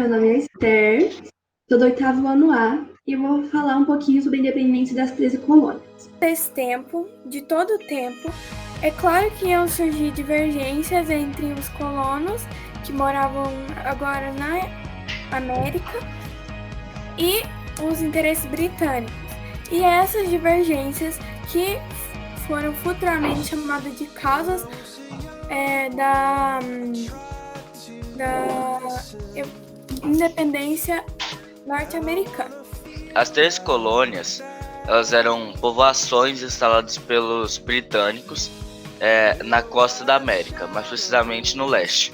meu nome é Esther, sou do 8º ano A e eu vou falar um pouquinho sobre a independência das 13 colônias. Desse tempo, de todo o tempo, é claro que iam surgir divergências entre os colonos que moravam agora na América e os interesses britânicos. E essas divergências que foram futuramente chamadas de causas da independência norte-americana. As 13 colônias, elas eram povoações instaladas pelos britânicos na costa da América, mais precisamente no leste.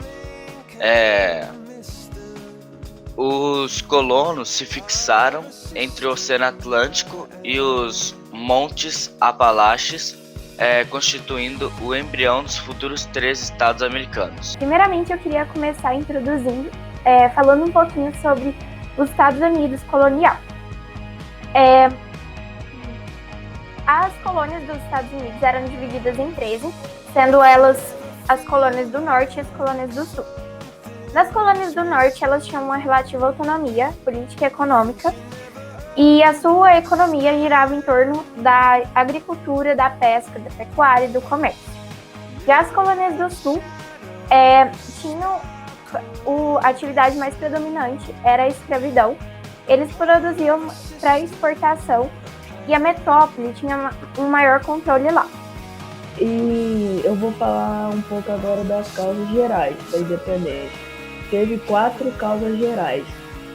Os colonos se fixaram entre o Oceano Atlântico e os Montes Apalaches, constituindo o embrião dos futuros 13 estados americanos. Primeiramente, eu queria começar introduzindo, falando um pouquinho sobre os Estados Unidos colonial. As colônias dos Estados Unidos eram divididas em 13, sendo elas as colônias do Norte e as colônias do Sul. Nas colônias do Norte, elas tinham uma relativa autonomia política e econômica, e a sua economia girava em torno da agricultura, da pesca, da pecuária e do comércio. Já as colônias do Sul tinham a atividade mais predominante, era a escravidão. Eles produziam para exportação e a metrópole tinha um maior controle lá. E eu vou falar um pouco agora das causas gerais da independência. Teve 4 causas gerais.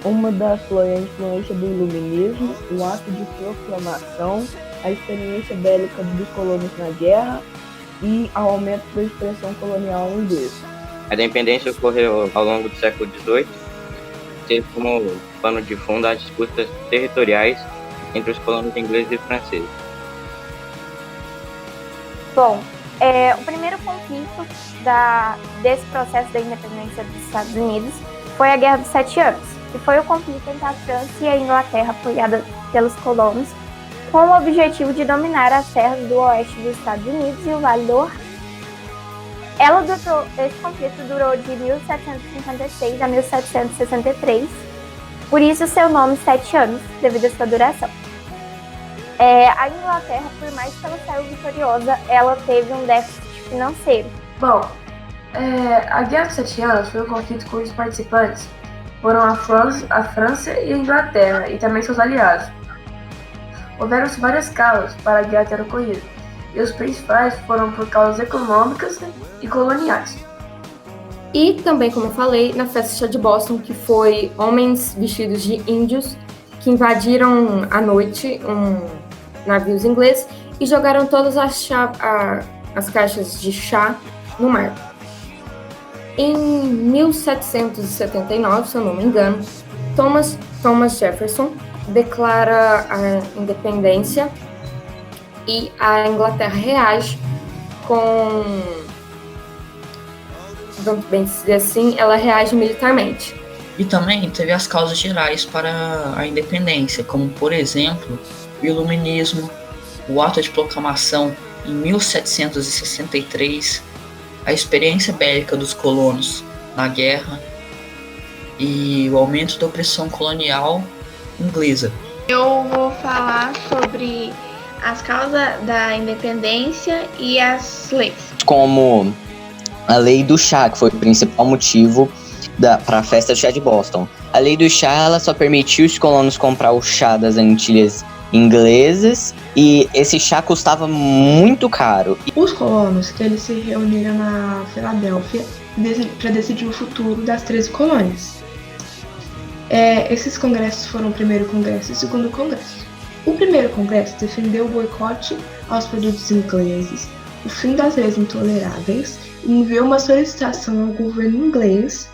Uma das foi a influência do iluminismo, o ato de proclamação, a experiência bélica dos colonos na guerra e o aumento da expressão colonial inglesa. A independência ocorreu ao longo do século XVIII, teve como pano de fundo as disputas territoriais entre os colonos ingleses e franceses. Bom, o primeiro conflito desse processo da independência dos Estados Unidos foi a Guerra dos 7 Anos, que foi o conflito entre a França e a Inglaterra apoiada pelos colonos, com o objetivo de dominar as terras do oeste dos Estados Unidos e o Vale do Ohio. Esse conflito durou de 1756 a 1763, por isso seu nome 7 anos, devido à sua duração. A Inglaterra, por mais que ela saiu vitoriosa, ela teve um déficit financeiro. Bom, a Guerra dos 7 Anos foi um conflito cujos participantes foram a França e a Inglaterra, e também seus aliados. Houveram-se várias causas para a guerra ter ocorrido, e os principais foram por causas econômicas e coloniais. E também, como eu falei, na festa de Boston, que foi homens vestidos de índios que invadiram à noite navios ingleses e jogaram todas as caixas de chá no mar. Em 1779, se eu não me engano, Thomas Jefferson declara a independência e a Inglaterra reage vamos bem dizer assim, ela reage militarmente. E também teve as causas gerais para a independência, como, por exemplo, o iluminismo, o ato de proclamação em 1763, a experiência bélica dos colonos na guerra e o aumento da opressão colonial inglesa. Eu vou falar sobre as causas da independência e as leis. Como a lei do chá, que foi o principal motivo para a festa do chá de Boston. A lei do chá, ela só permitiu os colonos comprar o chá das Antilhas inglesas e esse chá custava muito caro. Os colonos, eles se reuniram na Filadélfia para decidir o futuro das 13 colônias. Esses congressos foram o primeiro congresso e o segundo congresso. O primeiro congresso defendeu o boicote aos produtos ingleses, o fim das leis intoleráveis e enviou uma solicitação ao governo inglês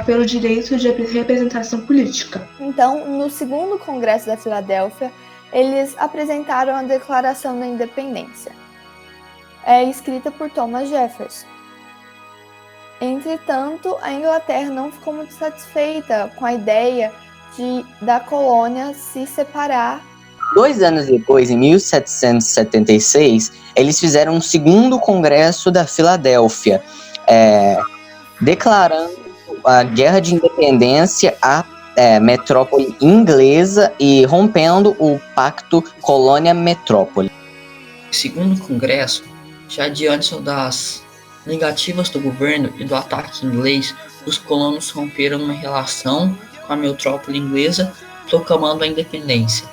pelo direito de representação política. Então, no segundo Congresso da Filadélfia, eles apresentaram a Declaração da Independência, escrita por Thomas Jefferson. Entretanto, a Inglaterra não ficou muito satisfeita com a ideia da colônia se separar. 2 anos depois, em 1776, eles fizeram um segundo Congresso da Filadélfia, declarando a Guerra de Independência à metrópole inglesa e rompendo o Pacto Colônia-Metrópole. Segundo o Congresso, já diante das negativas do governo e do ataque inglês, os colonos romperam uma relação com a metrópole inglesa, proclamando a independência.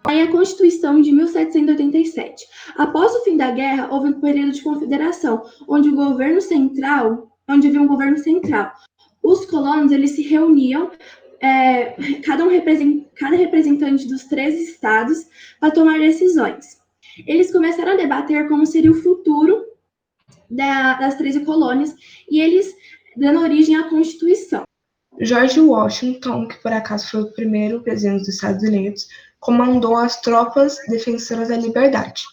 E a Constituição de 1787. Após o fim da guerra, houve um período de confederação, onde havia um governo central. Os colonos eles se reuniam, cada representante dos 3 estados, para tomar decisões. Eles começaram a debater como seria o futuro das 13 colônias e eles dando origem à Constituição. George Washington, que por acaso foi o primeiro presidente dos Estados Unidos, comandou as tropas defensoras da liberdade.